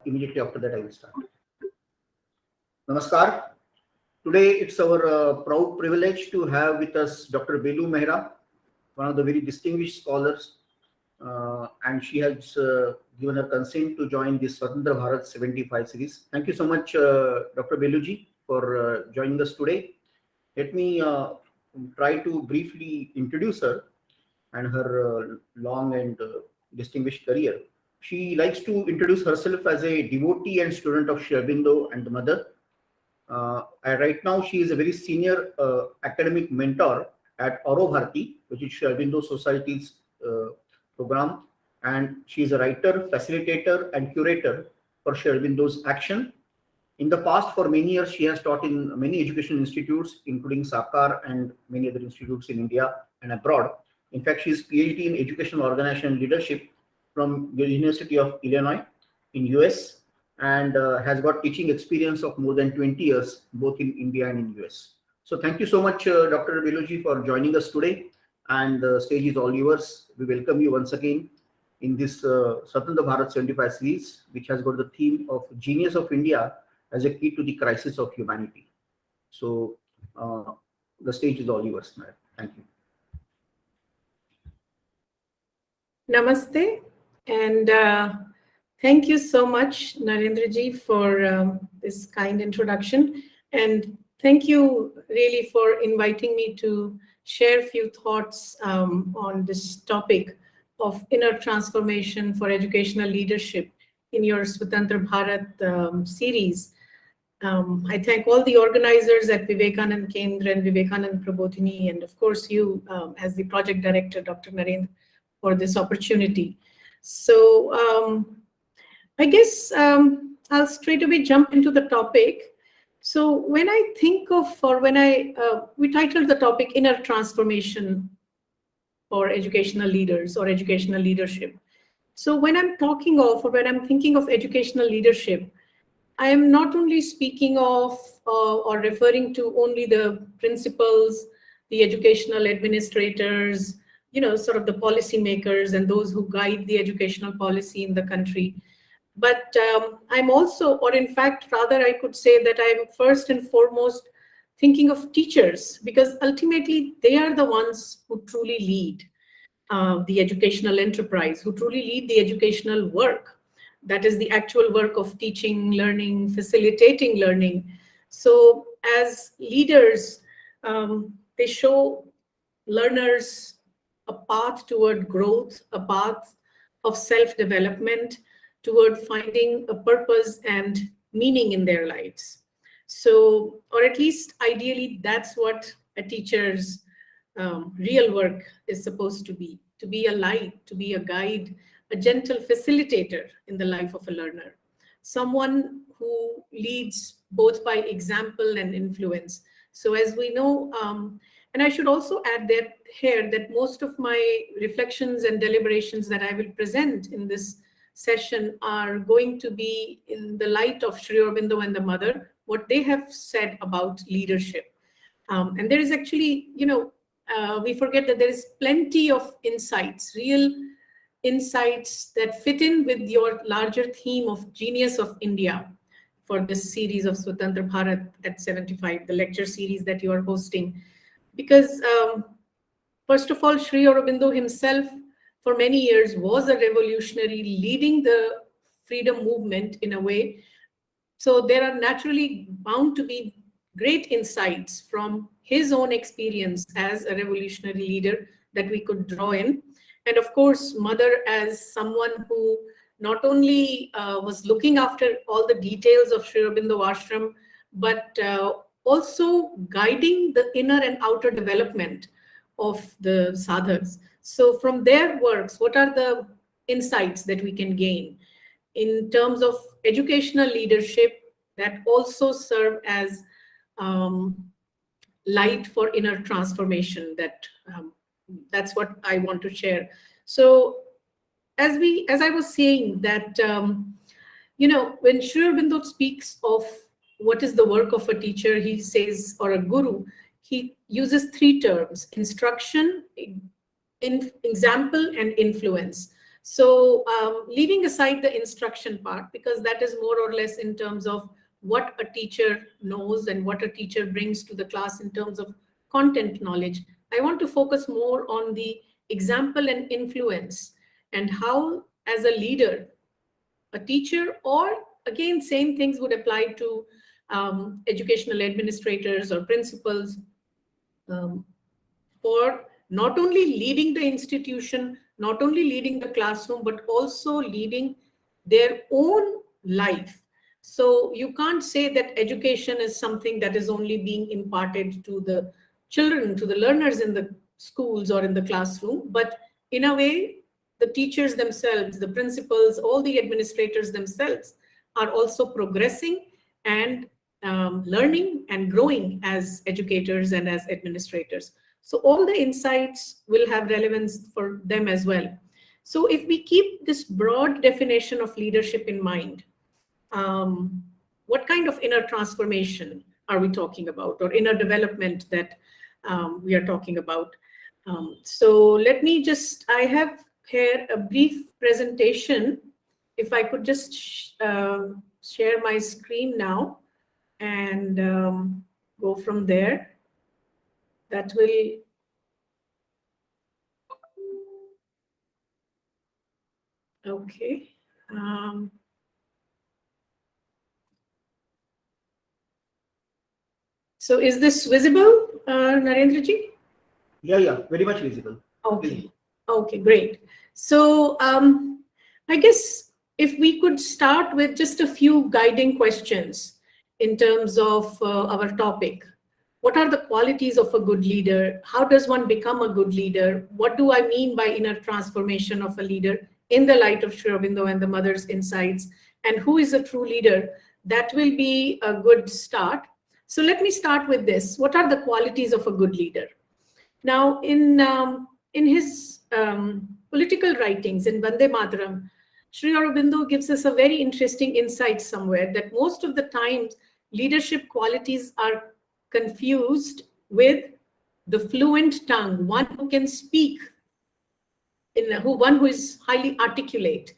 immediately after that I will start. Namaskar. Today it's our proud privilege to have with us Dr. Beloo Mehra, one of the very distinguished scholars, and she has given her consent to join this Swatantra Bharat 75 series. Thank you so much, Dr. Belooji, for joining us today. Let me try to briefly introduce her and her long and distinguished career. She likes to introduce herself as a devotee and student of Sri Aurobindo and the mother. Right now, she is a very senior academic mentor at AuroBharati, which is Sri Aurobindo Society's program, and she is a writer, facilitator, and curator for Sri Aurobindo's action. In the past, for many years, she has taught in many educational institutes, including Sakar and many other institutes in India and abroad. In fact, she is PhD in Educational Organization Leadership from the University of Illinois in US, and has got teaching experience of more than 20 years, both in India and in US. So thank you so much, Dr. Belooji, for joining us today. And the stage is all yours. We welcome you once again in this Swatantra Bharat 75 series, which has got the theme of Genius of India as a key to the crisis of humanity. So the stage is all yours, madam. Thank you. Namaste, and thank you so much, Narendraji, for this kind introduction. And thank you really for inviting me to share a few thoughts on this topic of inner transformation for educational leadership in your Swatantra Bharat series. I thank all the organizers at Vivekanand Kendra and Vivekanand Prabodhini, and of course you as the project director, Dr. Narendra, for this opportunity. So I guess I'll straight away jump into the topic. So when I think of, or when we titled the topic Inner Transformation for Educational Leaders or Educational Leadership. So when I'm talking of, or when I'm thinking of educational leadership, I am not only speaking of or referring to only the principals, the educational administrators, sort of the policymakers and those who guide the educational policy in the country. But I'm also, or in fact, rather I could say that I'm first and foremost thinking of teachers, because ultimately they are the ones who truly lead the educational enterprise, who truly lead the educational work. That is the actual work of teaching, learning, facilitating learning. So as leaders, they show learners a path toward growth, a path of self-development, toward finding a purpose and meaning in their lives. So, or at least ideally, that's what a teacher's real work is supposed to be a light, to be a guide, a gentle facilitator in the life of a learner, someone who leads both by example and influence. So as we know, and I should also add that here that most of my reflections and deliberations that I will present in this session are going to be in the light of Sri Aurobindo and the mother, what they have said about leadership. And there is actually, we forget that there is plenty of insights, real insights that fit in with your larger theme of Genius of India for this series of Swatantra Bharat at 75, the lecture series that you are hosting. Because first of all, Sri Aurobindo himself for many years was a revolutionary leading the freedom movement in a way. So there are naturally bound to be great insights from his own experience as a revolutionary leader that we could draw in. And of course, mother as someone who not only was looking after all the details of Sri Aurobindo Ashram, but also guiding the inner and outer development of the sadhaks. So from their works, what are the insights that we can gain in terms of educational leadership that also serve as light for inner transformation? That's what I want to share. So as I was saying that, when Sri Aurobindo speaks of what is the work of a teacher, he says, or a guru, he uses three terms: instruction, example, and influence. So leaving aside the instruction part, because that is more or less in terms of what a teacher knows and what a teacher brings to the class in terms of content knowledge, I want to focus more on the example and influence, and how as a leader, a teacher, or again, same things would apply to educational administrators or principals, um, for not only leading the institution, not only leading the classroom, but also leading their own life. So you can't say that education is something that is only being imparted to the children, to the learners in the schools or in the classroom, but in a way, the teachers themselves, the principals, all the administrators themselves are also progressing and learning and growing as educators and as administrators. So all the insights will have relevance for them as well. So if we keep this broad definition of leadership in mind, what kind of inner transformation are we talking about, or inner development that we are talking about? So let me just, I have here a brief presentation. If I could just share my screen now and go from there. That will, okay. So is this visible, Narendra ji? Yeah, very much visible. Okay, okay, great. So I guess if we could start with just a few guiding questions in terms of our topic. What are the qualities of a good leader? How does one become a good leader? What do I mean by inner transformation of a leader in the light of Sri Aurobindo and the mother's insights? And who is a true leader? That will be a good start. So let me start with this. What are the qualities of a good leader? Now, in his political writings in Vande Mataram, Sri Aurobindo gives us a very interesting insight somewhere that most of the times leadership qualities are confused with the fluent tongue, one who can speak, one who is highly articulate,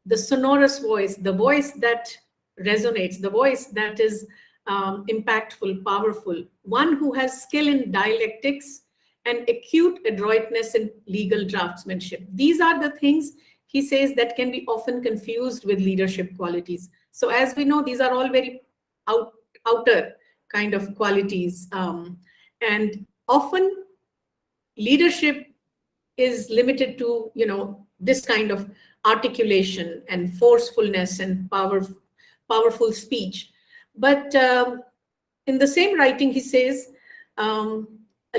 the sonorous voice, the voice that resonates, the voice that is impactful, powerful, one who has skill in dialectics and acute adroitness in legal draftsmanship. These are the things he says that can be often confused with leadership qualities. So as we know, these are all very outer kind of qualities. And often leadership is limited to, this kind of articulation and forcefulness and powerful speech. But in the same writing, he says, a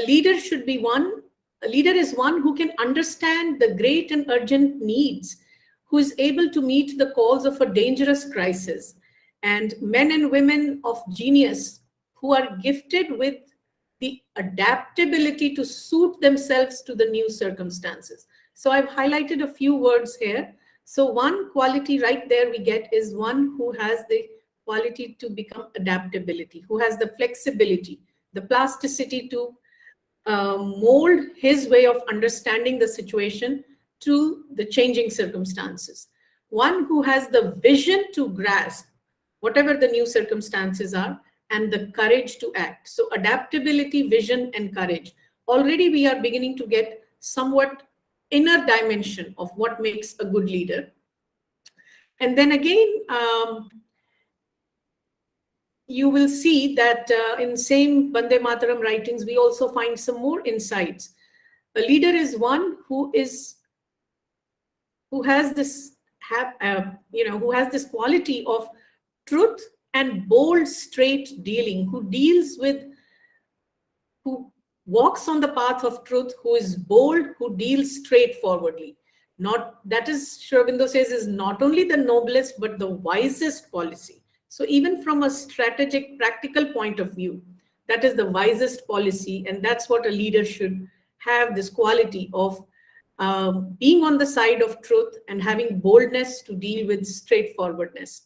leader is one who can understand the great and urgent needs, who is able to meet the calls of a dangerous crisis, and men and women of genius who are gifted with the adaptability to suit themselves to the new circumstances. So I've highlighted a few words here. So one quality right there we get is one who has the quality to become adaptability, who has the flexibility, the plasticity to mold his way of understanding the situation to the changing circumstances. One who has the vision to grasp whatever the new circumstances are and the courage to act. So adaptability, vision, and courage. Already we are beginning to get somewhat inner dimension of what makes a good leader. And then again, you will see that in same Vande Mataram writings, we also find some more insights. A leader is one who has this quality of truth and bold, straight dealing, who walks on the path of truth, who is bold, who deals straightforwardly. That is, Sri Aurobindo says, is not only the noblest, but the wisest policy. So even from a strategic, practical point of view, that is the wisest policy. And that's what a leader should have, this quality of being on the side of truth and having boldness to deal with straightforwardness.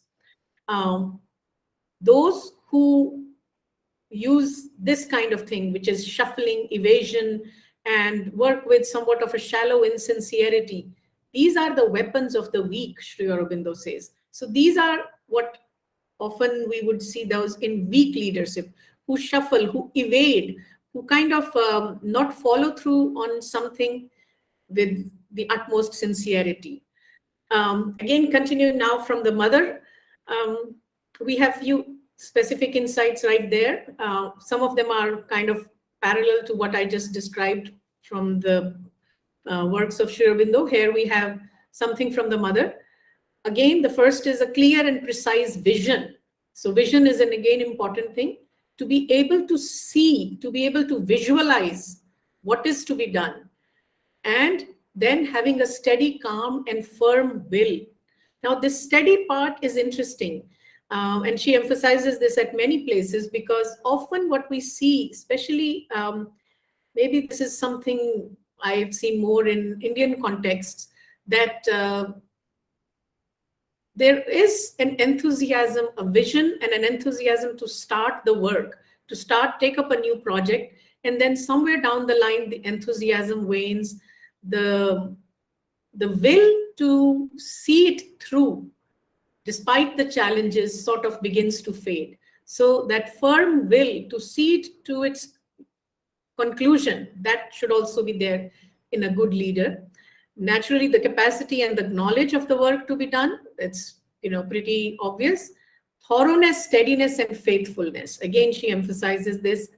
Those who use this kind of thing, which is shuffling, evasion, and work with somewhat of a shallow insincerity, these are the weapons of the weak, Sri Aurobindo says. So these are what often we would see those in weak leadership, who shuffle, who evade, who kind of not follow through on something with the utmost sincerity. Again, continuing now from the mother, we have few specific insights right there. Some of them are kind of parallel to what I just described from the works of Sri Aurobindo. Here we have something from the mother. Again, the first is a clear and precise vision. So vision is an again important thing, to be able to see, to be able to visualize what is to be done, and then having a steady, calm, and firm will. Now, this steady part is interesting. And she emphasizes this at many places, because often what we see, especially maybe this is something I've seen more in Indian contexts, that there is an enthusiasm, a vision, and an enthusiasm to start the work, to take up a new project. And then somewhere down the line, the enthusiasm wanes, the will to see it through, despite the challenges, sort of begins to fade. So that firm will to see it to its conclusion, that should also be there in a good leader. Naturally, the capacity and the knowledge of the work to be done, it's pretty obvious. Thoroughness, steadiness, and faithfulness. Again, she emphasizes this.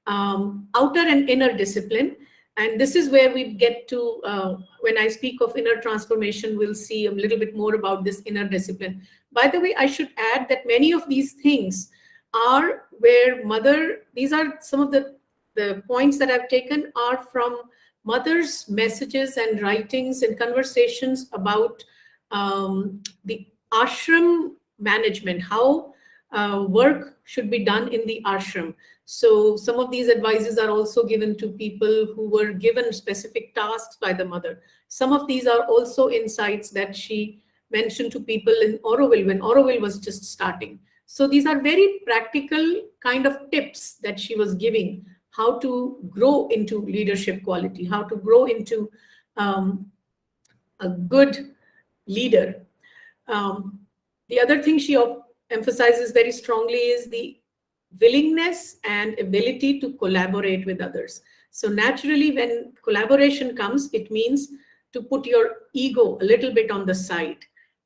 Outer and inner discipline. And this is where we get to, when I speak of inner transformation, we'll see a little bit more about this inner discipline. By the way, I should add that many of these things are where mother, these are some of the points that I've taken are from mother's messages and writings and conversations about the ashram management, how work should be done in the ashram. So some of these advices are also given to people who were given specific tasks by the mother. Some of these are also insights that she mentioned to people in Auroville when Auroville was just starting. So these are very practical kind of tips that she was giving, how to grow into leadership quality, how to grow into a good leader. The other thing she emphasizes very strongly is the willingness and ability to collaborate with others. So naturally, when collaboration comes, it means to put your ego a little bit on the side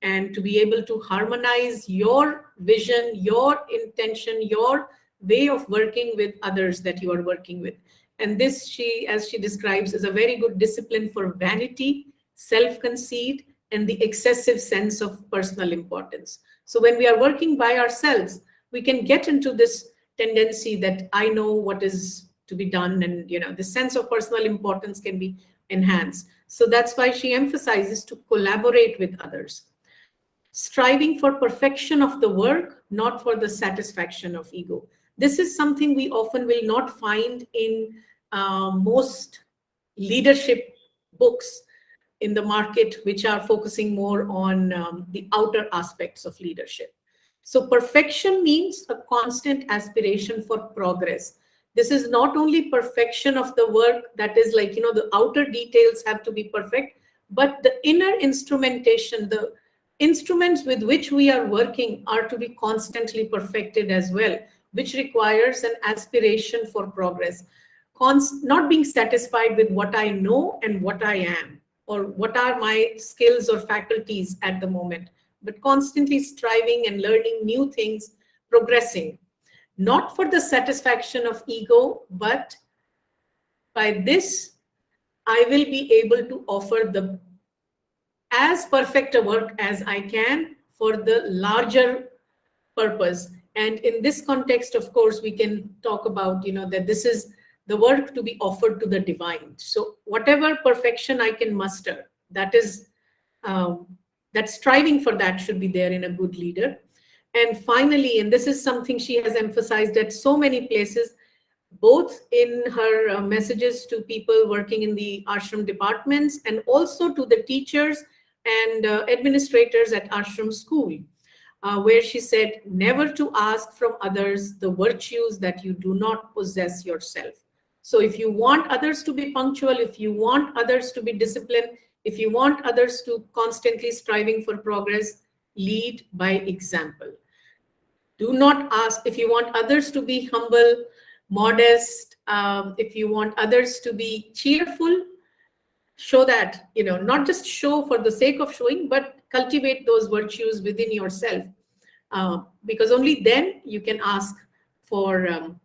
and to be able to harmonize your vision, your intention, your way of working with others that you are working with. And this, as she describes, is a very good discipline for vanity, self-conceit, and the excessive sense of personal importance. So when we are working by ourselves, we can get into this tendency that I know what is to be done, and the sense of personal importance can be enhanced. So that's why she emphasizes to collaborate with others. Striving for perfection of the work, not for the satisfaction of ego. This is something we often will not find in most leadership books in the market, which are focusing more on the outer aspects of leadership. So perfection means a constant aspiration for progress. This is not only perfection of the work, that is like, the outer details have to be perfect, but the inner instrumentation, the instruments with which we are working are to be constantly perfected as well, which requires an aspiration for progress. Not being satisfied with what I know and what I am, or what are my skills or faculties at the moment, but constantly striving and learning new things, progressing, not for the satisfaction of ego, but by this, I will be able to offer as perfect a work as I can for the larger purpose. And in this context, of course, we can talk about, that this is the work to be offered to the divine. So whatever perfection I can muster, that is, that striving for that should be there in a good leader. And finally, and this is something she has emphasized at so many places, both in her messages to people working in the ashram departments and also to the teachers and administrators at ashram school, where she said, never to ask from others the virtues that you do not possess yourself. So if you want others to be punctual, if you want others to be disciplined, If you want others to constantly striving for progress, lead by example. Do not ask. If you want others to be humble, modest, if you want others to be cheerful, show that, not just show for the sake of showing, but cultivate those virtues within yourself, because only then you can ask for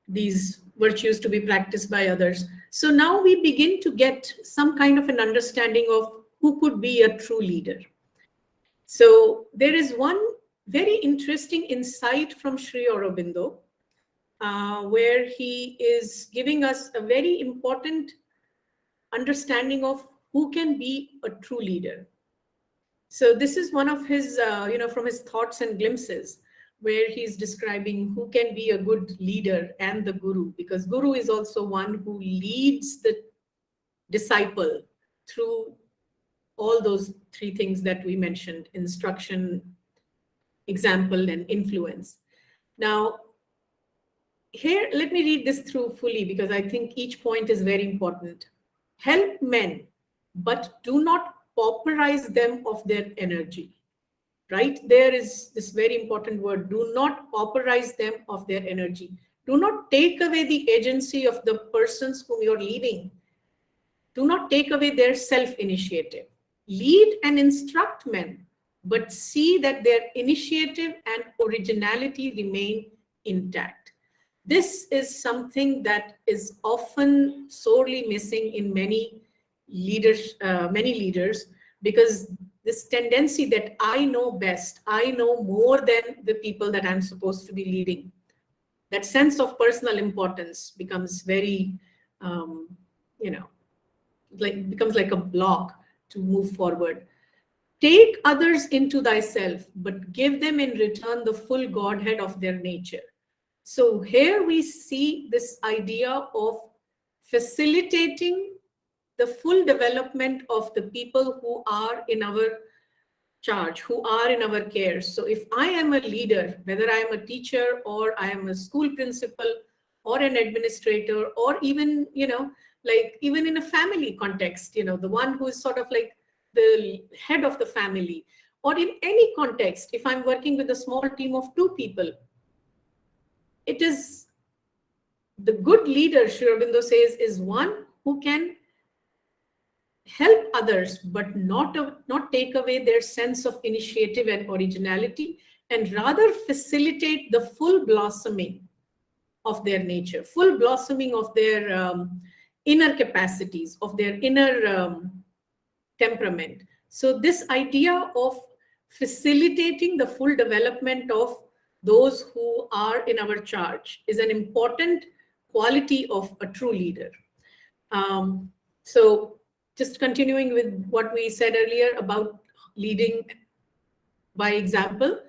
these virtues to be practiced by others. So now we begin to get some kind of an understanding of who could be a true leader. So there is one very interesting insight from Sri Aurobindo, where he is giving us a very important understanding of who can be a true leader. So this is one of his, from his thoughts and glimpses, where he's describing who can be a good leader and the guru, because guru is also one who leads the disciple through all those three things that we mentioned: instruction, example, and influence. Now, here, let me read this through fully, because I think each point is very important. Help men, but do not pauperize them of their energy. Right? There is this very important word: do not pauperize them of their energy. Do not take away the agency of the persons whom you're leading. Do not take away their self-initiative. Lead and instruct men, but see that their initiative and originality remain intact. This is something that is often sorely missing in many leaders, because this tendency that I know best, I know more than the people that I'm supposed to be leading, that sense of personal importance becomes very, becomes like a block to move forward. Take others into thyself, but give them in return the full Godhead of their nature. So here we see this idea of facilitating the full development of the people who are in our charge, who are in our care. So if I am a leader, whether I am a teacher or I am a school principal or an administrator, or even, even in a family context, the one who is sort of like the head of the family, or in any context, if I'm working with a small team of 2 people, it is the good leader, Sri Aurobindo says, is one who can help others, but not take away their sense of initiative and originality, and rather facilitate the full blossoming of their nature, full blossoming of their inner capacities, of their inner temperament. So this idea of facilitating the full development of those who are in our charge is an important quality of a true leader. So just continuing with what we said earlier about leading by example.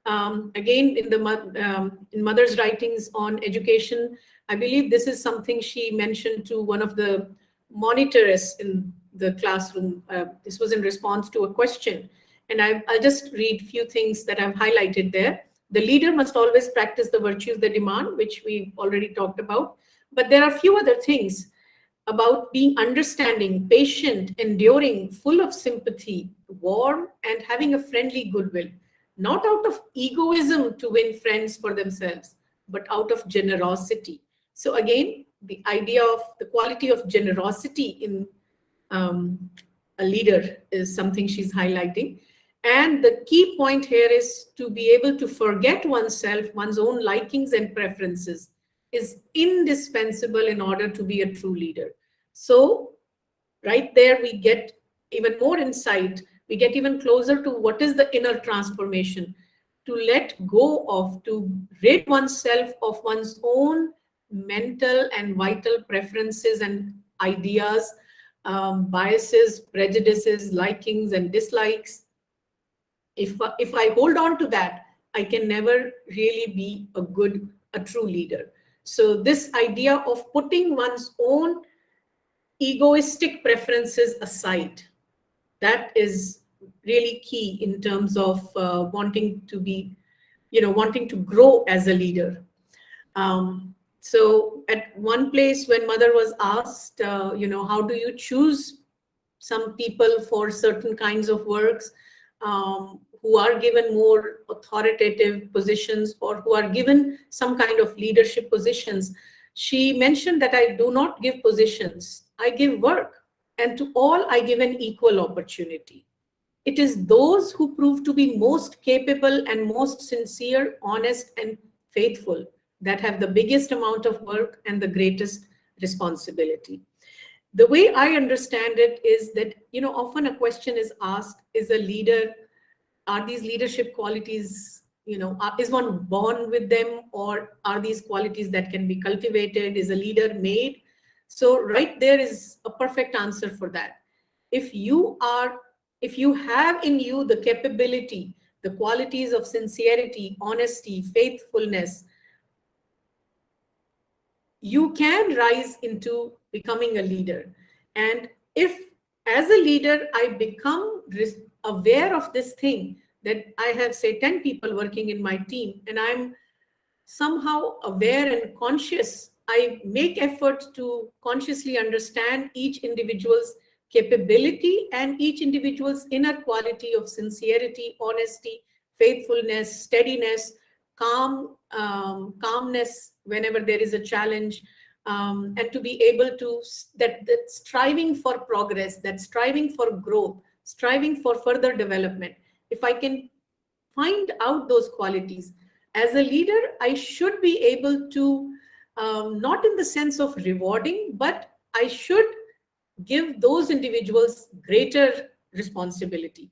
Again, in Mother's writings on education, I believe this is something she mentioned to one of the monitors in the classroom. This was in response to a question. And I'll just read a few things that I've highlighted there. The leader must always practice the virtues they demand, which we already talked about. But there are a few other things about being understanding, patient, enduring, full of sympathy, warm, and having a friendly goodwill, not out of egoism to win friends for themselves, but out of generosity. So again, the idea of the quality of generosity in a leader is something she's highlighting. And the key point here is to be able to forget oneself, one's own likings and preferences is indispensable in order to be a true leader. So right there, we get even more insight. We get even closer to what is the inner transformation, to let go of, to rid oneself of one's own mental and vital preferences and ideas, biases, prejudices, likings and dislikes. If I hold on to that, I can never really be a true leader. So this idea of putting one's own egoistic preferences aside, that is really key in terms of wanting to grow as a leader. So at one place when Mother was asked, how do you choose some people for certain kinds of works, who are given more authoritative positions or who are given some kind of leadership positions. She mentioned that I do not give positions, I give work, and to all I give an equal opportunity. It is those who prove to be most capable and most sincere, honest, and faithful that have the biggest amount of work and the greatest responsibility. The way I understand it is that, often a question is asked, is a leader, are these leadership qualities, is one born with them, or are these qualities that can be cultivated? Is a leader made? So right there is a perfect answer for that. If you have in you the capability, the qualities of sincerity, honesty, faithfulness, you can rise into becoming a leader. And if as a leader I become aware of this thing, that I have, say, 10 people working in my team, and I'm somehow aware and conscious, I make effort to consciously understand each individual's capability and each individual's inner quality of sincerity, honesty, faithfulness, steadiness, calmness whenever there is a challenge, and to be able to, that striving for progress, that striving for growth, striving for further development. If I can find out those qualities, as a leader, I should be able to, not in the sense of rewarding, but I should give those individuals greater responsibility,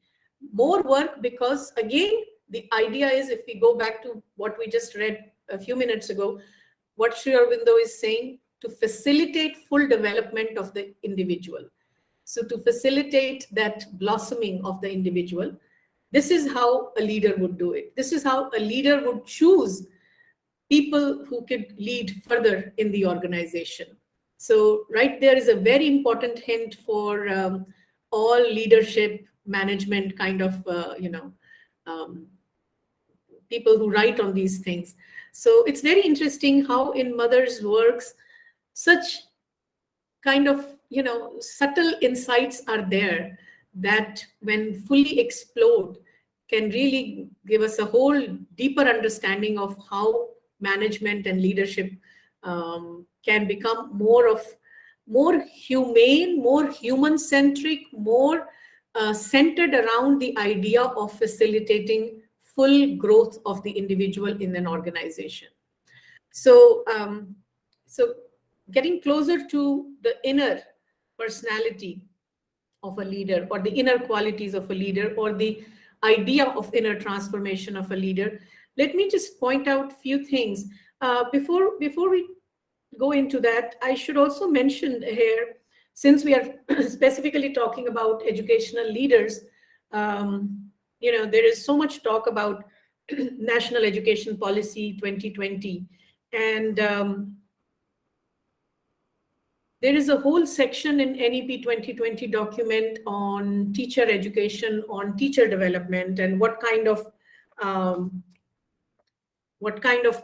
more work, because again, the idea is, if we go back to what we just read a few minutes ago, what Sri Aurobindo is saying, to facilitate full development of the individual. So to facilitate that blossoming of the individual, this is how a leader would do it. This is how a leader would choose people who could lead further in the organization. So right there is a very important hint for all leadership, management kind of, people who write on these things. So it's very interesting how in Mother's works, such kind of, subtle insights are there that when fully explored can really give us a whole deeper understanding of how management and leadership can become more humane, more human-centric, more centered around the idea of facilitating full growth of the individual in an organization. So, so getting closer to the inner personality of a leader, or the inner qualities of a leader, or the idea of inner transformation of a leader, let me just point out a few things. Before we go into that, I should also mention here, since we are specifically talking about educational leaders, there is so much talk about National Education Policy 2020, and there is a whole section in NEP 2020 document on teacher education, on teacher development, and what kind of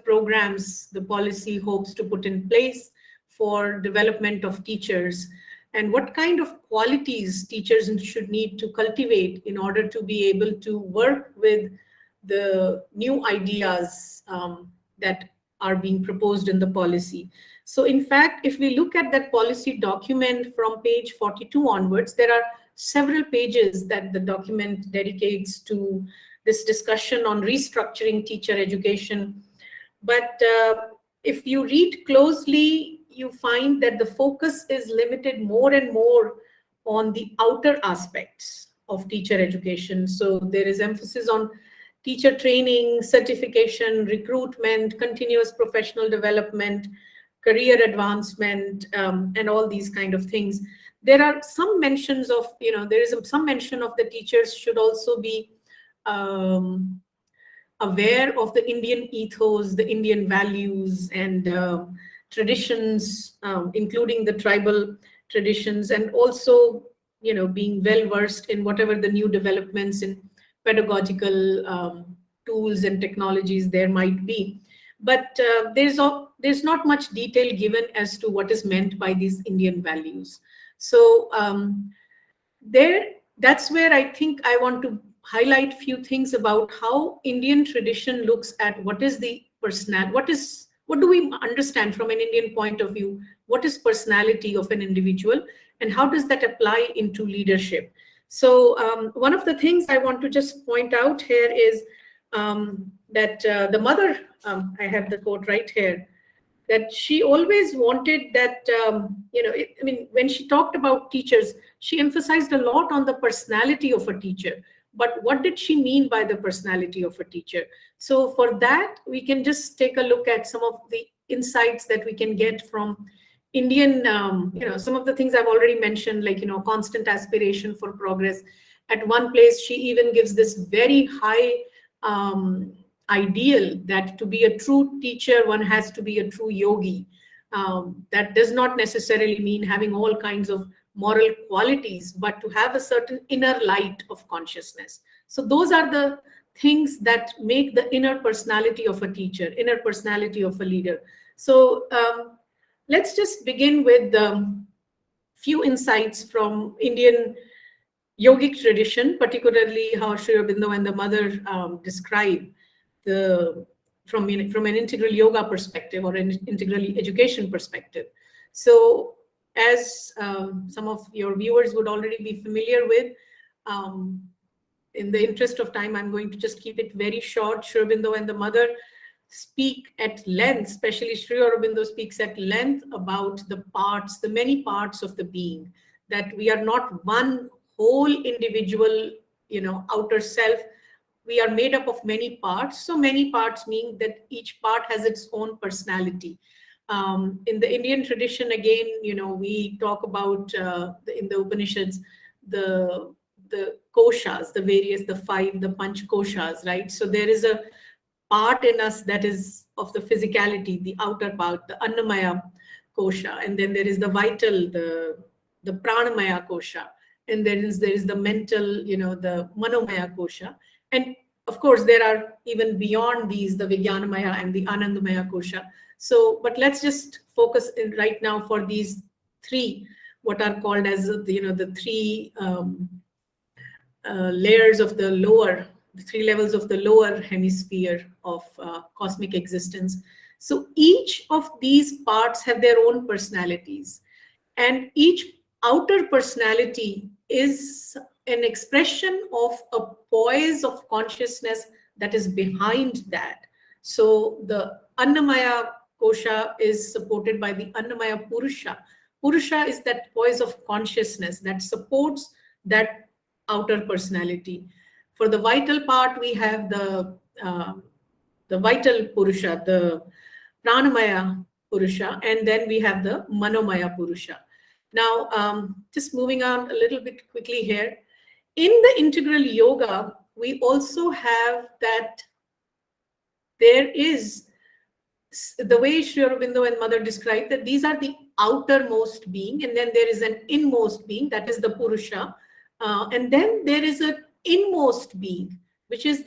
programs the policy hopes to put in place for development of teachers, and what kind of qualities teachers should need to cultivate in order to be able to work with the new ideas that are being proposed in the policy. So in fact, if we look at that policy document from page 42 onwards, there are several pages that the document dedicates to this discussion on restructuring teacher education. But if you read closely, you find that the focus is limited more and more on the outer aspects of teacher education. So there is emphasis on teacher training, certification, recruitment, continuous professional development, career advancement, and all these kind of things. There are some mentions of, there is some mention of the teachers should also be aware of the Indian ethos, the Indian values and traditions, including the tribal traditions, and also, being well versed in whatever the new developments in pedagogical tools and technologies there might be. But there's not much detail given as to what is meant by these Indian values. So that's where I think I want to highlight few things about how Indian tradition looks at what is the what do we understand from an Indian point of view? What is personality of an individual, and how does that apply into leadership? So one of the things I want to just point out here is that the mother, I have the quote right here, that she always wanted that, I mean, when she talked about teachers, she emphasized a lot on the personality of a teacher. But what did she mean by the personality of a teacher? So for that, we can just take a look at some of the insights that we can get from Indian, some of the things I've already mentioned, like, constant aspiration for progress. At one place, she even gives this very high ideal that to be a true teacher, one has to be a true yogi. That does not necessarily mean having all kinds of moral qualities, but to have a certain inner light of consciousness. So those are the things that make the inner personality of a teacher, inner personality of a leader. So let's just begin with few insights from Indian yogic tradition, particularly how Sri Aurobindo and the mother describe from an integral yoga perspective or an integral education perspective. So as some of your viewers would already be familiar with, in the interest of time, I'm going to just keep it very short. Sri Aurobindo and the mother speak at length, especially Sri Aurobindo speaks at length about the many parts of the being, that we are not one whole individual, outer self. We are made up of many parts. So many parts mean that each part has its own personality. In the Indian tradition, again, we talk about in the Upanishads, the koshas, the panch koshas, right? So there is a part in us that is of the physicality, the outer part, the Annamaya kosha, and then there is the vital, the pranamaya kosha, and there is the mental, the manomaya kosha, and of course there are even beyond these, the Vijnanamaya and the Anandamaya kosha. So, but let's just focus in right now for these three, what are called as the three layers of the three levels of the lower hemisphere of cosmic existence. So each of these parts have their own personalities, and each outer personality is an expression of a poise of consciousness that is behind that. So the Annamaya kosha is supported by the Annamaya Purusha. Purusha is that poise of consciousness that supports that outer personality. For the vital part, we have the vital Purusha, the Pranamaya Purusha, and then we have the Manomaya Purusha. Now, just moving on a little bit quickly here. In the integral yoga, we also have that there is, the way Sri Aurobindo and mother described, that these are the outermost being, and then there is an inmost being, that is the Purusha, and then there is an inmost being, which is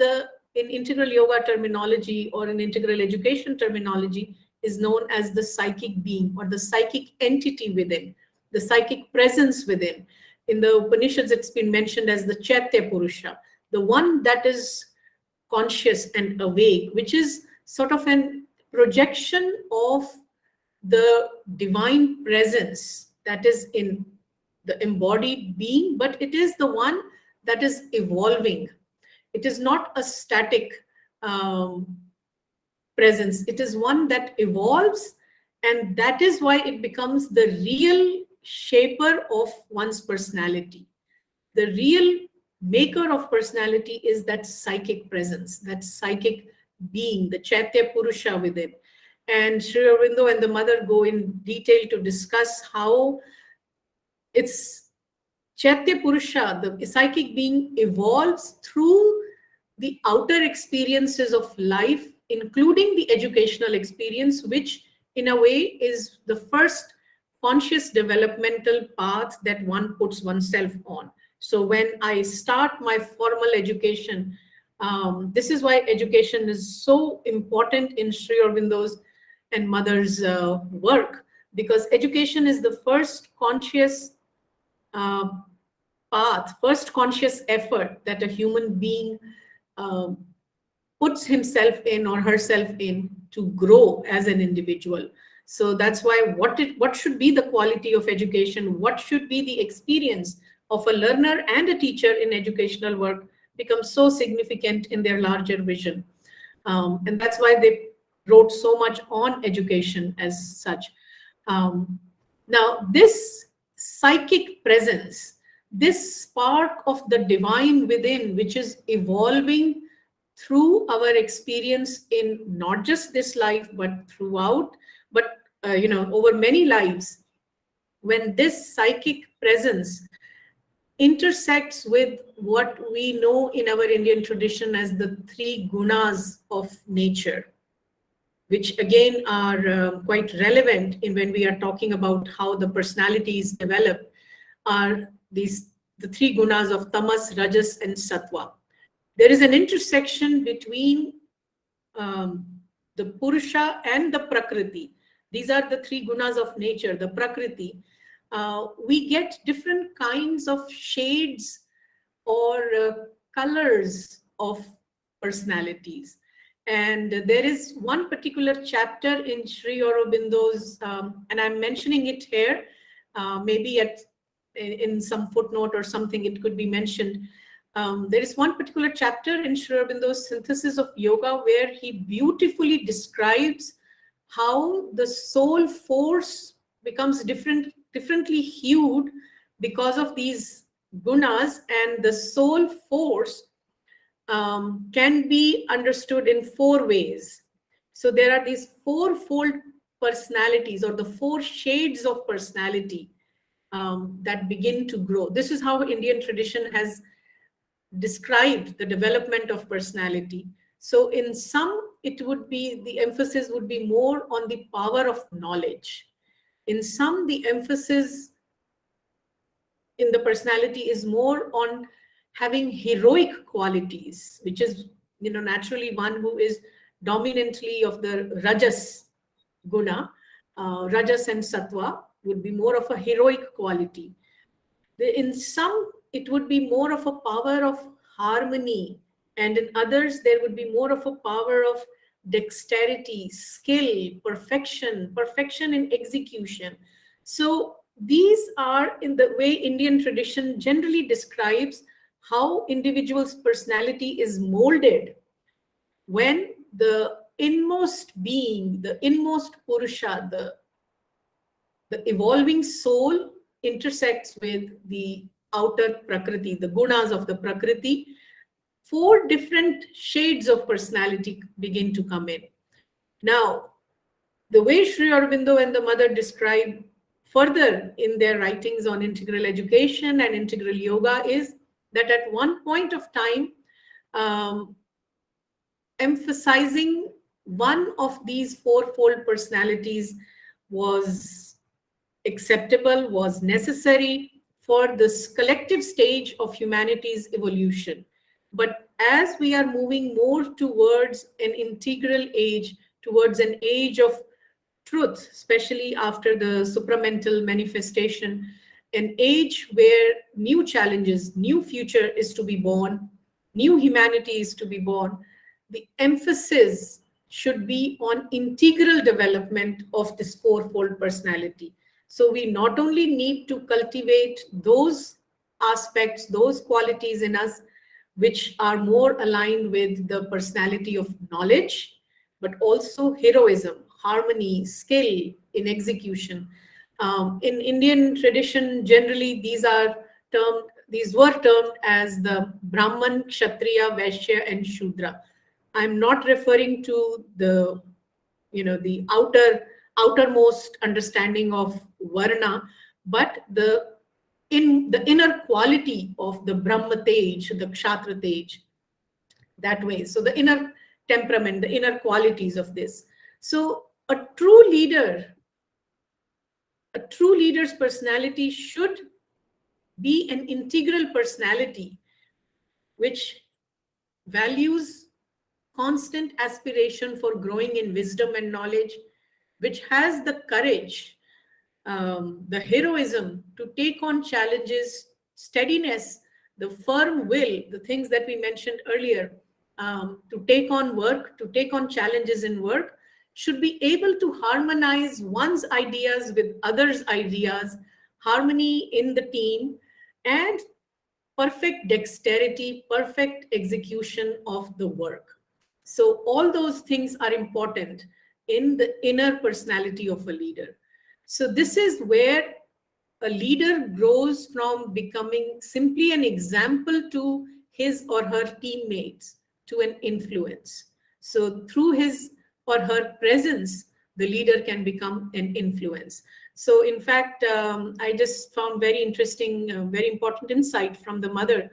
in integral yoga terminology or in integral education terminology, is known as the psychic being or the psychic entity within, the psychic presence within. In the Upanishads, it's been mentioned as the Chaitya Purusha, the one that is conscious and awake, which is sort of an projection of the divine presence that is in the embodied being, but it is the one that is evolving. It is not a static presence. It is one that evolves, and that is why it becomes the real shaper of one's personality. The real maker of personality is that psychic presence, that psychic being, the Chaitya Purusha within. And Sri Aurobindo and the mother go in detail to discuss how it's Chaitya Purusha, the psychic being, evolves through the outer experiences of life, including the educational experience, which in a way is the first conscious developmental path that one puts oneself on. So when I start my formal education, this is why education is so important in Sri Aurobindo's and mother's work, because education is the first conscious path, first conscious effort that a human being puts himself in or herself in to grow as an individual. So that's why what should be the quality of education, what should be the experience of a learner and a teacher in educational work becomes so significant in their larger vision. And that's why they wrote so much on education as such. Now, this psychic presence, this spark of the divine within, which is evolving through our experience in not just this life, but throughout, but over many lives, when this psychic presence intersects with what we know in our Indian tradition as the three gunas of nature, which again are quite relevant in when we are talking about how the personalities develop, are the three gunas of tamas, rajas, and sattva. There is an intersection between the purusha and the prakriti. These are the three gunas of nature, the prakriti. We get different kinds of shades or colors of personalities. And there is one particular chapter in Sri Aurobindo's, and I'm mentioning it here, maybe in some footnote or something it could be mentioned. There is one particular chapter in Sri Aurobindo's Synthesis of Yoga where he beautifully describes how the soul force becomes differently hued because of these gunas, and the soul force can be understood in four ways. So there are these fourfold personalities, or the four shades of personality that begin to grow. This is how Indian tradition has described the development of personality. So in some, it would be, the emphasis would be more on the power of knowledge. In some, the emphasis in the personality is more on having heroic qualities, which is, naturally one who is dominantly of the rajas guna. Rajas and sattva would be more of a heroic quality. In some, it would be more of a power of harmony, and in others, there would be more of a power of dexterity, skill, perfection in execution. So these are in the way Indian tradition generally describes how individual's personality is molded when the inmost being, the inmost purusha, the evolving soul intersects with the outer prakriti, the gunas of the prakriti. Four different shades of personality begin to come in. Now, the way Sri Aurobindo and the mother describe further in their writings on integral education and integral yoga is that at one point of time, emphasizing one of these fourfold personalities was acceptable, was necessary for this collective stage of humanity's evolution. But as we are moving more towards an integral age, towards an age of truth, especially after the supramental manifestation, an age where new challenges, new future is to be born, new humanity is to be born, the emphasis should be on integral development of this fourfold personality. So we not only need to cultivate those aspects, those qualities in us, which are more aligned with the personality of knowledge, but also heroism, harmony, skill in execution. In Indian tradition, generally these were termed as the Brahman, Kshatriya, Vaishya, and Shudra. I'm not referring to the outermost understanding of Varna, but the inner quality of the Brahma Tej, the Kshatriya Tej, that way. So the inner temperament, the inner qualities of this. So a true leader's personality should be an integral personality which values constant aspiration for growing in wisdom and knowledge, which has the courage, the heroism to take on challenges steadiness, the firm will, the things that we mentioned earlier, to take on work, to take on challenges in work, should be able to harmonize one's ideas with others' ideas, harmony in the team, and perfect dexterity, perfect execution of the work. So all those things are important in the inner personality of a leader. So this is where a leader grows from becoming simply an example to his or her teammates to an influence. So through his or her presence, the leader can become an influence. So in fact, I just found very interesting, very important insight from the mother,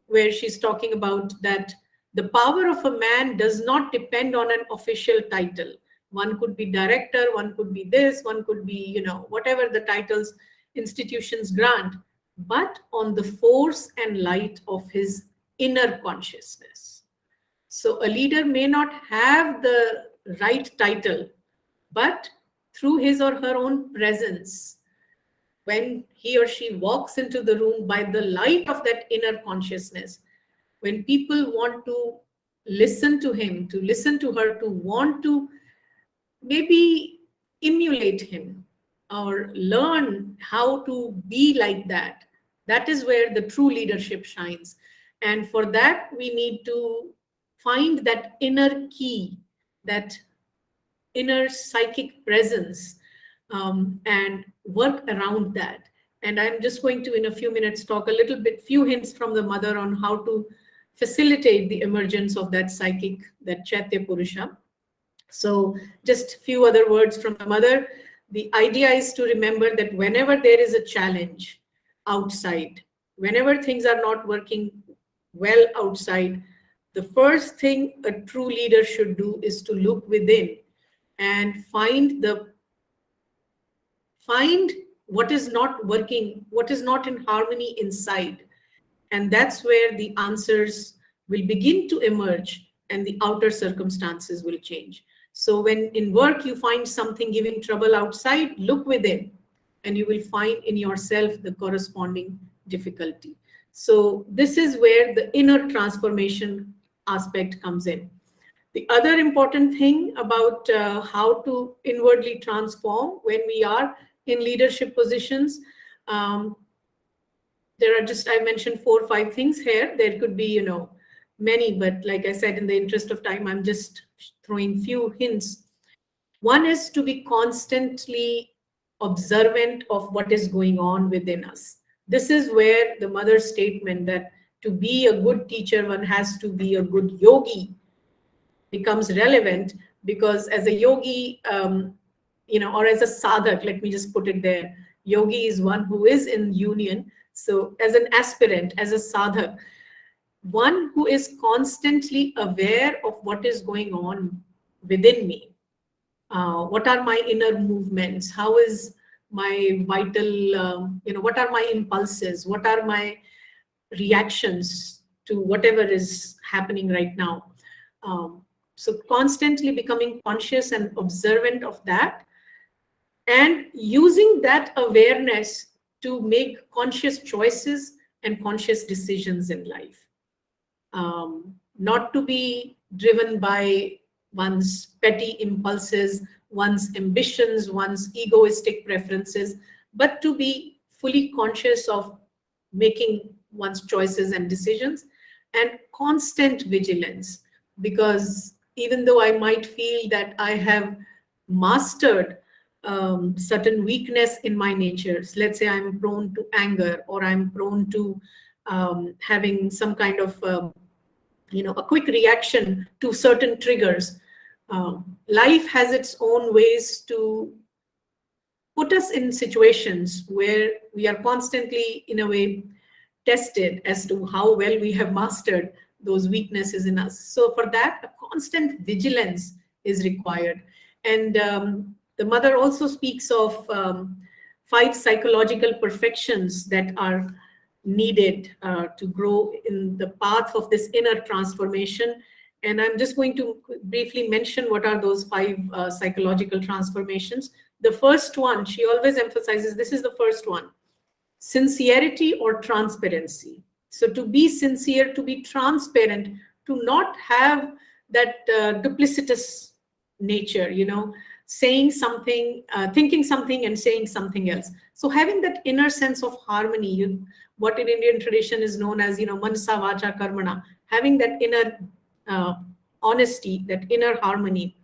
where she's talking about that the power of a man does not depend on an official title. One could be director, one could be this, one could be, whatever the titles institutions grant, but on the force and light of his inner consciousness. So a leader may not have the right title, but through his or her own presence, when he or she walks into the room by the light of that inner consciousness, when people want to listen to him, to listen to her, to want to maybe emulate him or learn how to be like that, that is where the true leadership shines. And for that, we need to find that inner key, that inner psychic presence, and work around that. And I'm just going to, in a few minutes, talk a little bit, few hints from the mother on how to facilitate the emergence of that psychic, that Chaitya Purusha. So just few other words from the mother. The idea is to remember that whenever there is a challenge outside, whenever things are not working well outside, the first thing a true leader should do is to look within and find what is not working, what is not in harmony inside. And that's where the answers will begin to emerge and the outer circumstances will change. So when in work you find something giving trouble outside, look within and you will find in yourself the corresponding difficulty. So this is where the inner transformation aspect comes in. The other important thing about how to inwardly transform when we are in leadership positions, there are just, I mentioned 4 or 5 things here. There could be, many, but like I said, in the interest of time, I'm just throwing few hints. One is to be constantly observant of what is going on within us. This is where the mother's statement that to be a good teacher, one has to be a good yogi becomes relevant, because as a yogi, or as a sadhak, let me just put it there, yogi is one who is in union. So as an aspirant, as a sadhak, one who is constantly aware of what is going on within me. What are my inner movements? How is my vital, what are my impulses? What are my reactions to whatever is happening right now? So constantly becoming conscious and observant of that, and using that awareness to make conscious choices and conscious decisions in life. Not to be driven by one's petty impulses, one's ambitions, one's egoistic preferences, but to be fully conscious of making one's choices and decisions, and constant vigilance. Because even though I might feel that I have mastered certain weakness in my natures, let's say I'm prone to anger, or I'm prone to having some kind of a quick reaction to certain triggers. Life has its own ways to put us in situations where we are constantly, in a way, tested as to how well we have mastered those weaknesses in us. So for that, a constant vigilance is required. And the mother also speaks of 5 psychological perfections that are needed to grow in the path of this inner transformation. And I'm just going to briefly mention what are those 5 psychological transformations. The first one, she always emphasizes, this is the first one. sincerity or transparency. So to be sincere, to be transparent, to not have that duplicitous nature, saying something, thinking something and saying something else. So having that inner sense of harmony, what in Indian tradition is known as, mansa vacha karmana, having that inner honesty, that inner harmony,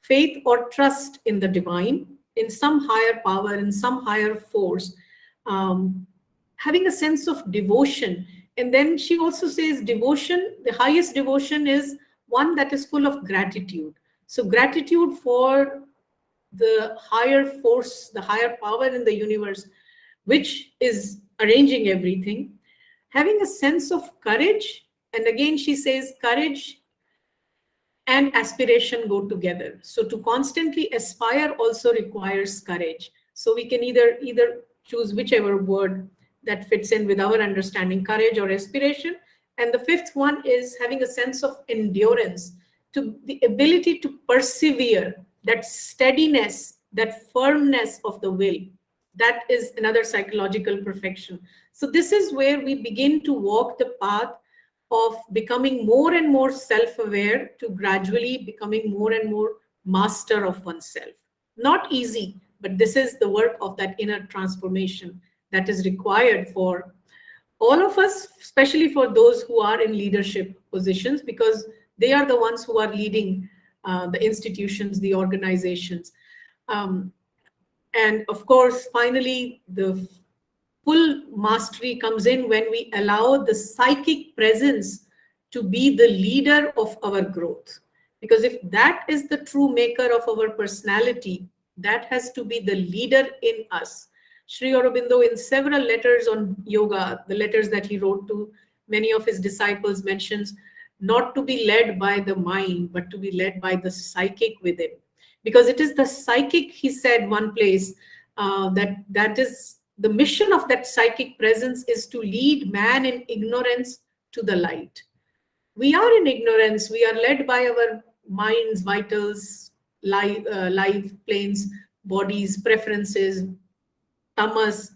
faith or trust in the divine, in some higher power, in some higher force, having a sense of devotion. And then she also says devotion, the highest devotion is one that is full of gratitude. So gratitude for the higher force, the higher power in the universe, which is arranging everything. Having a sense of courage, and again she says courage and aspiration go together. So to constantly aspire also requires courage. So we can either choose whichever word that fits in with our understanding, courage or aspiration. And the fifth one is having a sense of endurance, to the ability to persevere, that steadiness, that firmness of the will. That is another psychological perfection. So this is where we begin to walk the path of becoming more and more self-aware, to gradually becoming more and more master of oneself. Not easy, but this is the work of that inner transformation that is required for all of us, especially for those who are in leadership positions, because they are the ones who are leading the institutions, the organizations. And of course, finally, the full mastery comes in when we allow the psychic presence to be the leader of our growth. Because if that is the true maker of our personality, that has to be the leader in us. Sri Aurobindo, in several letters on yoga, the letters that he wrote to many of his disciples, mentions not to be led by the mind, but to be led by the psychic within. Because it is the psychic, he said one place, that is the mission of that psychic presence, is to lead man in ignorance to the light. We are in ignorance. We are led by our minds, vitals, life planes, bodies, preferences, tamas,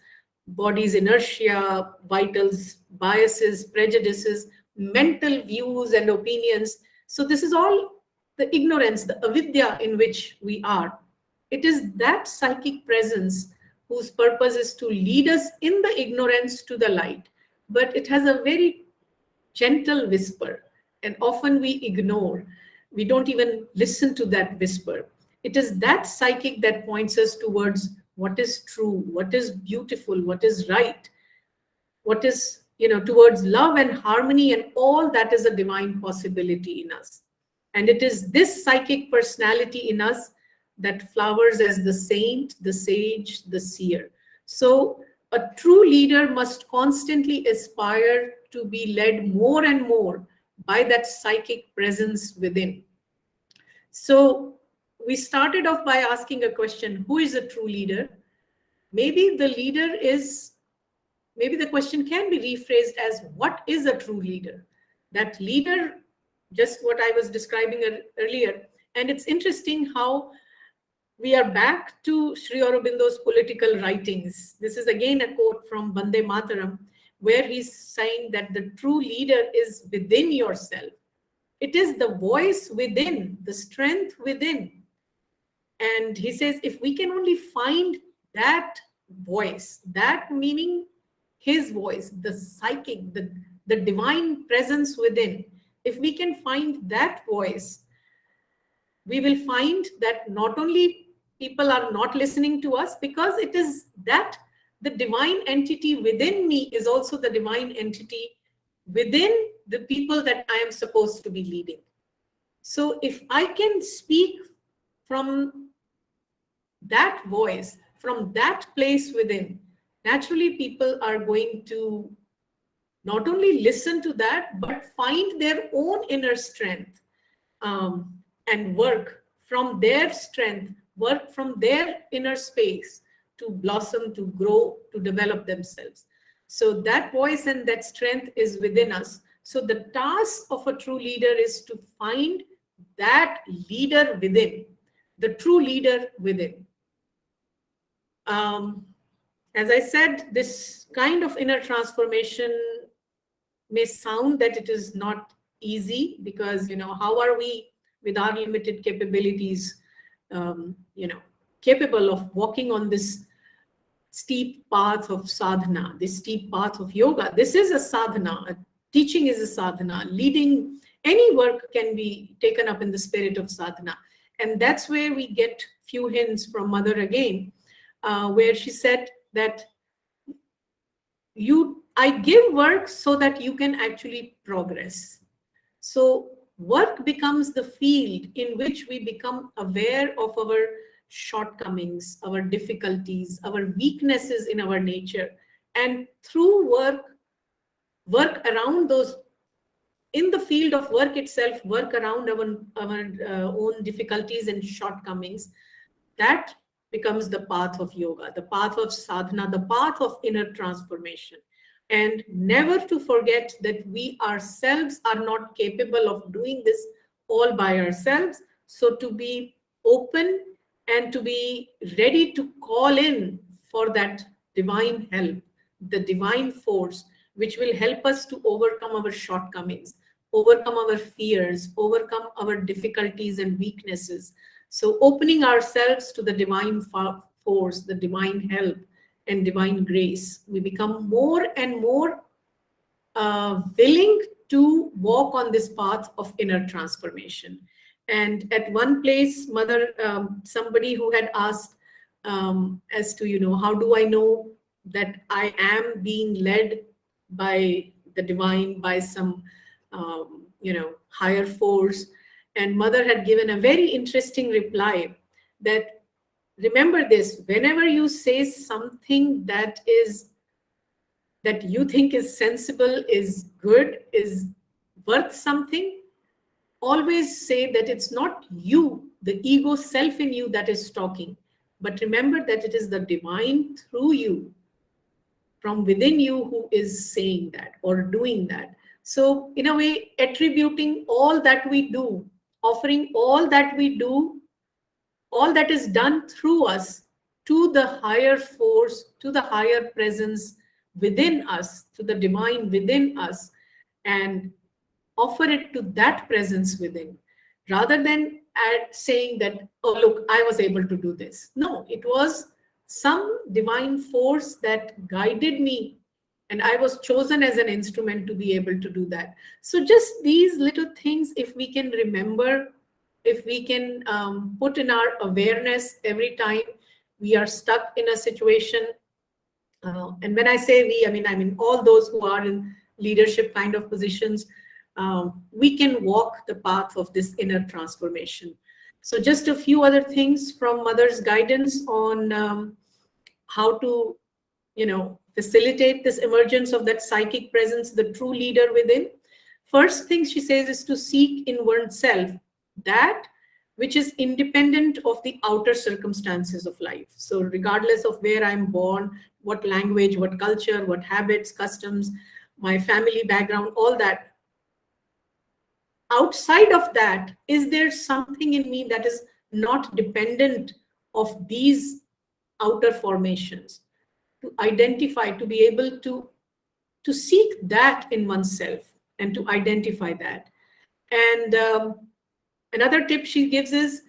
body's inertia, vitals, biases, prejudices, mental views and opinions. So this is all the ignorance, the avidya in which we are. It is that psychic presence whose purpose is to lead us in the ignorance to the light. But it has a very gentle whisper, and often we ignore. We don't even listen to that whisper. It is that psychic that points us towards what is true, what is beautiful, what is right, what is, towards love and harmony, and all that is a divine possibility in us. And it is this psychic personality in us that flowers as the saint, the sage, the seer. So a true leader must constantly aspire to be led more and more by that psychic presence within. So we started off by asking a question: who is a true leader? Maybe the question can be rephrased as, what is a true leader? That leader, just what I was describing earlier. And it's interesting how we are back to Sri Aurobindo's political writings. This is again a quote from Bande Mataram, where he's saying that the true leader is within yourself. It is the voice within, the strength within. And he says, if we can only find that voice, that meaning his voice, the psychic, the divine presence within, if we can find that voice, we will find that not only people are not listening to us, because it is that the divine entity within me is also the divine entity within the people that I am supposed to be leading. So if I can speak from that voice, from that place within, naturally people are going to not only listen to that, but find their own inner strength, and work from their strength, work from their inner space to blossom, to grow, to develop themselves. So that voice and that strength is within us. So the task of a true leader is to find that leader within, the true leader within. As I said, this kind of inner transformation may sound that it is not easy, because, how are we with our limited capabilities, capable of walking on this steep path of sadhana, this steep path of yoga. This is a sadhana. Teaching is a sadhana. Leading any work can be taken up in the spirit of sadhana. And that's where we get few hints from Mother again, where she said that I give work so that you can actually progress. So work becomes the field in which we become aware of our shortcomings, our difficulties, our weaknesses in our nature. And through work around those, in the field of work itself, work around our own difficulties and shortcomings, that becomes the path of yoga, the path of sadhana, the path of inner transformation. And never to forget that we ourselves are not capable of doing this all by ourselves. So to be open and to be ready to call in for that divine help, the divine force, which will help us to overcome our shortcomings, overcome our fears, overcome our difficulties and weaknesses. So opening ourselves to the divine force, the divine help and divine grace, we become more and more willing to walk on this path of inner transformation. And at one place, Mother, somebody who had asked as to, how do I know that I am being led by the divine, by some, higher force. And Mother had given a very interesting reply that, remember this, whenever you say something that you think is sensible, is good, is worth something, always say that it's not you, the ego self in you, that is talking, but remember that it is the divine through you, from within you, who is saying that or doing that. So in a way, attributing all that we do, offering all that we do, all that is done through us, to the higher force, to the higher presence within us, to the divine within us, and offer it to that presence within, rather than saying that, oh, look, I was able to do this. No, it was some divine force that guided me, and I was chosen as an instrument to be able to do that. So just these little things, if we can remember, if we can put in our awareness every time we are stuck in a situation. And when I say we, I mean all those who are in leadership kind of positions, we can walk the path of this inner transformation. So just a few other things from Mother's guidance on how to, facilitate this emergence of that psychic presence, the true leader within. First thing she says is to seek in oneself that which is independent of the outer circumstances of life. So regardless of where I'm born, what language, what culture, what habits, customs, my family background, all that, outside of that, is there something in me that is not dependent of these outer formations? To identify, to be able to seek that in oneself and to identify that. And another tip she gives is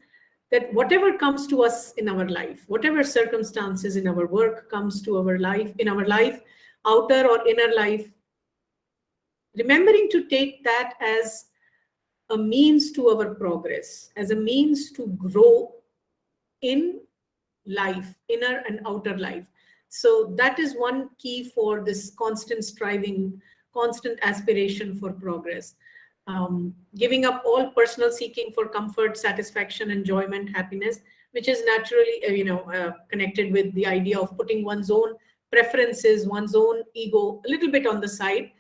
that whatever comes to us in our life, whatever circumstances in our work comes to our life, outer or inner life, remembering to take that as a means to our progress, as a means to grow in life, inner and outer life. So that is one key for this constant striving, constant aspiration for progress. Giving up all personal seeking for comfort, satisfaction, enjoyment, happiness, which is naturally, connected with the idea of putting one's own preferences, one's own ego a little bit on the side,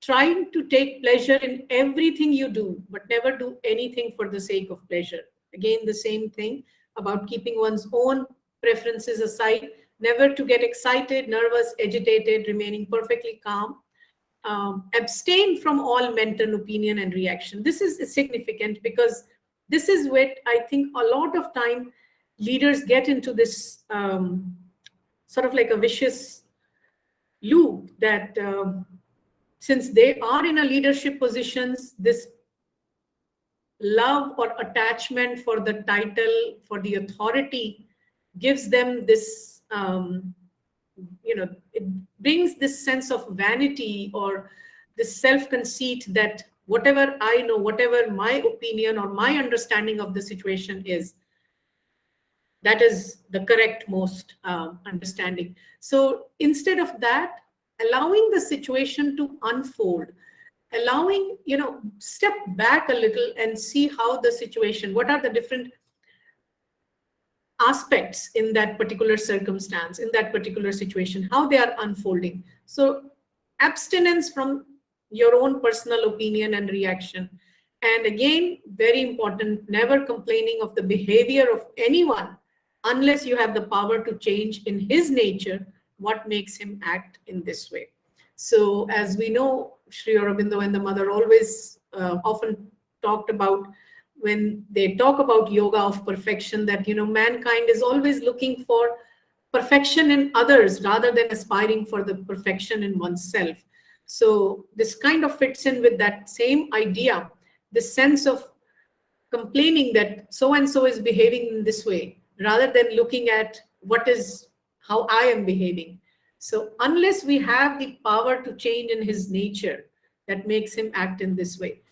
trying to take pleasure in everything you do, but never do anything for the sake of pleasure. Again, the same thing about keeping one's own preferences aside, never to get excited, nervous, agitated, remaining perfectly calm. Abstain from all mental opinion and reaction. This is significant because this is what I think a lot of time leaders get into this sort of like a vicious loop that since they are in a leadership positions, this love or attachment for the title, for the authority, gives them this, it brings this sense of vanity or this self-conceit that whatever I know, whatever my opinion or my understanding of the situation is, that is the correct most understanding. So instead of that, allowing the situation to unfold, allowing, step back a little and see how the situation, what are the different aspects in that particular circumstance, in that particular situation, how they are unfolding. So abstinence from your own personal opinion and reaction. And again, very important, never complaining of the behavior of anyone unless you have the power to change in his nature what makes him act in this way. So as we know, Sri Aurobindo and the mother always often talked about, when they talk about yoga of perfection, that mankind is always looking for perfection in others rather than aspiring for the perfection in oneself. So this kind of fits in with that same idea, the sense of complaining that so and so is behaving in this way rather than looking at how I am behaving. So unless we have the power to change in his nature that makes him act in this way.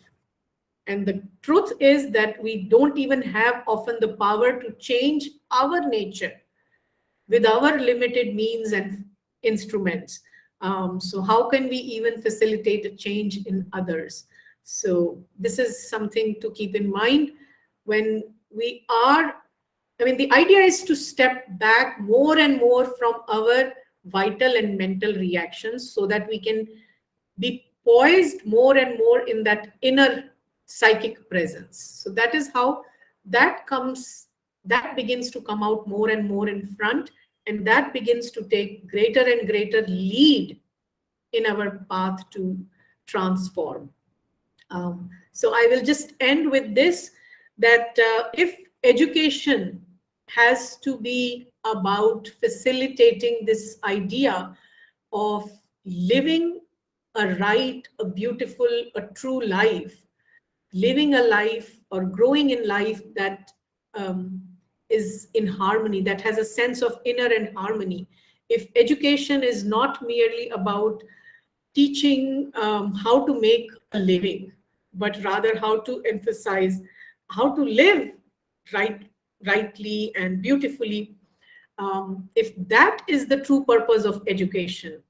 And the truth is that we don't even have often the power to change our nature with our limited means and instruments. So how can we even facilitate a change in others? So this is something to keep in mind when we are, the idea is to step back more and more from our vital and mental reactions so that we can be poised more and more in that inner psychic presence. So that is how that begins to come out more and more in front, and that begins to take greater and greater lead in our path to transform. So I will just end with this, that if education has to be about facilitating this idea of living a right, a beautiful, a true life, living a life or growing in life that is in harmony, that has a sense of inner and harmony. If education is not merely about teaching how to make a living, but rather how to emphasize how to live rightly and beautifully, if that is the true purpose of education,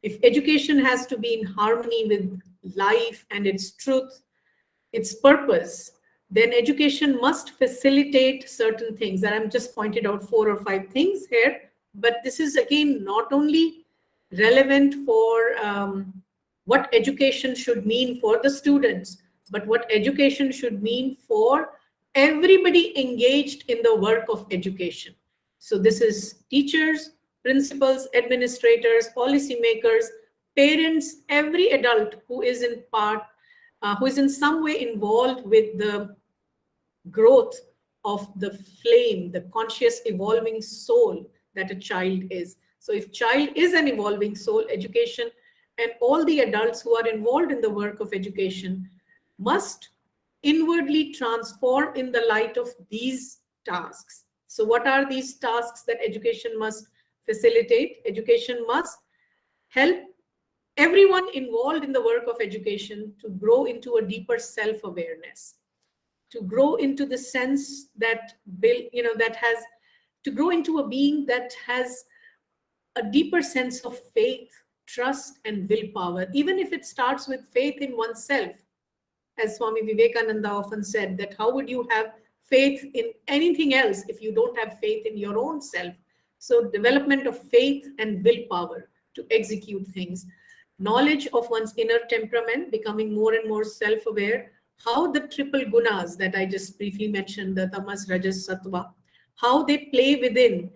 if education has to be in harmony with life and its truth, its purpose, then education must facilitate certain things. And I'm just pointed out 4 or 5 things here, but this is again not only relevant for what education should mean for the students, but what education should mean for everybody engaged in the work of education. So this is teachers, principals, administrators, policymakers, parents, every adult who is in some way involved with the growth of the flame, the conscious evolving soul that a child is. So if child is an evolving soul, education and all the adults who are involved in the work of education must inwardly transform in the light of these tasks. So what are these tasks that education must facilitate? Education must help everyone involved in the work of education to grow into a deeper self-awareness, to grow into the sense that to grow into a being that has a deeper sense of faith, trust, and willpower, even if it starts with faith in oneself. As Swami Vivekananda often said, that how would you have faith in anything else if you don't have faith in your own self? So development of faith and willpower to execute things. Knowledge of one's inner temperament, becoming more and more self-aware, how the triple gunas that I just briefly mentioned, the tamas, rajas, sattva, how they play within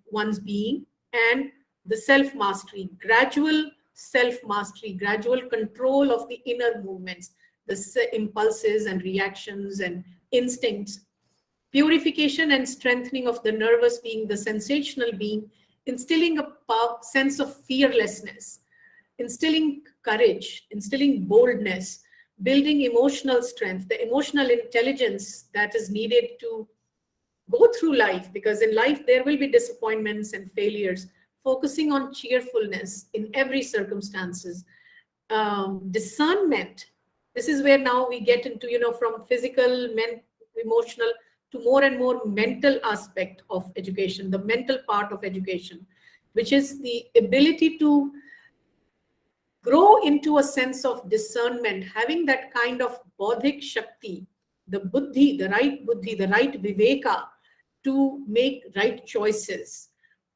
one's being, and the self-mastery, gradual self-mastery, gradual control of the inner movements, the impulses and reactions and instincts, purification and strengthening of the nervous being, the sensational being, instilling a sense of fearlessness, instilling courage, instilling boldness, building emotional strength, the emotional intelligence that is needed to go through life, because in life there will be disappointments and failures, focusing on cheerfulness in every circumstances, discernment. This is where now we get into, from physical, emotional, to more and more mental aspect of education, the mental part of education, which is the ability to grow into a sense of discernment, having that kind of bodhik shakti, the buddhi, the right viveka, to make right choices.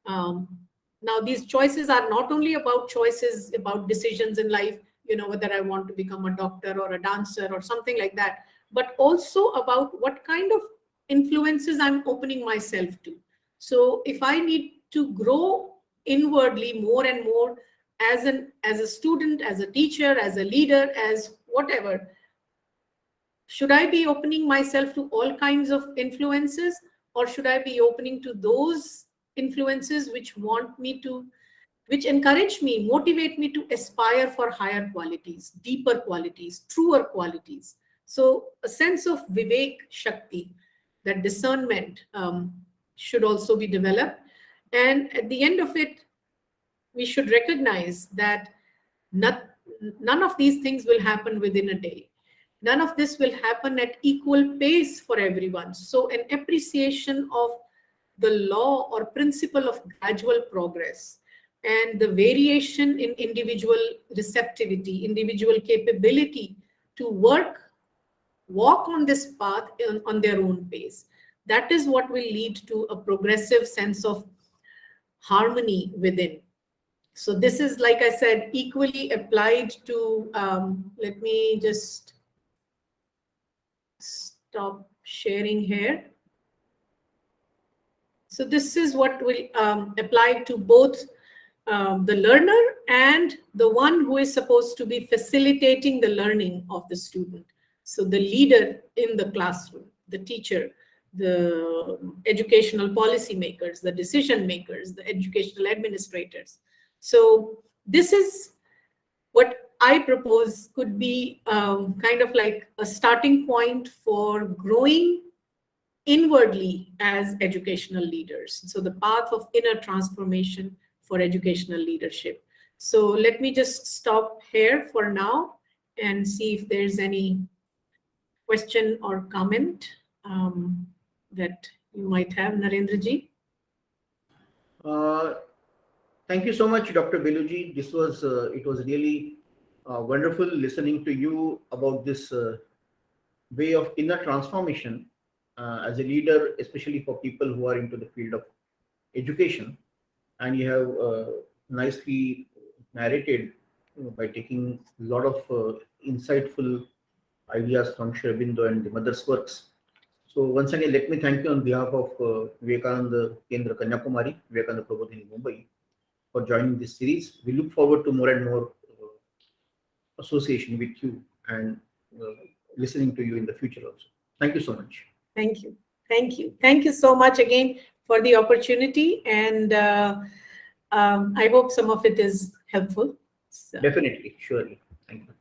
Now, these choices are not only about choices, about decisions in life, whether I want to become a doctor or a dancer or something like that, but also about what kind of influences I'm opening myself to. So if I need to grow inwardly more and more as a student, as a teacher, as a leader, as whatever, should I be opening myself to all kinds of influences, or should I be opening to those influences which encourage me, motivate me to aspire for higher qualities, deeper qualities, truer qualities? So a sense of Vivek Shakti, that discernment, should also be developed. And at the end of it, we should recognize that none of these things will happen within a day. None of this will happen at equal pace for everyone. So an appreciation of the law or principle of gradual progress and the variation in individual receptivity, individual capability to walk on this path on their own pace. That is what will lead to a progressive sense of harmony within. So this is, like I said, equally applied to, let me just stop sharing here. So this is what will apply to both the learner and the one who is supposed to be facilitating the learning of the student. So the leader in the classroom, the teacher, the educational policy makers, the decision makers, the educational administrators. So this is what I propose could be kind of like a starting point for growing inwardly as educational leaders. So the path of inner transformation for educational leadership. So let me just stop here for now and see if there's any question or comment that you might have, Narendra ji. Thank you so much, Dr. Beluji. This was it was really wonderful listening to you about this way of inner transformation as a leader, especially for people who are into the field of education. And you have nicely narrated by taking a lot of insightful ideas from Sri Aurobindo and the mother's works. So once again, let me thank you on behalf of Vivekananda Kendra Kanyakumari, Vivekananda Prabodhini Mumbai, for joining this series. We look forward to more and more association with you and listening to you in the future also. Thank you so much. Thank you. Thank you. Thank you so much again for the opportunity. And I hope some of it is helpful. So. Definitely. Surely. Thank you.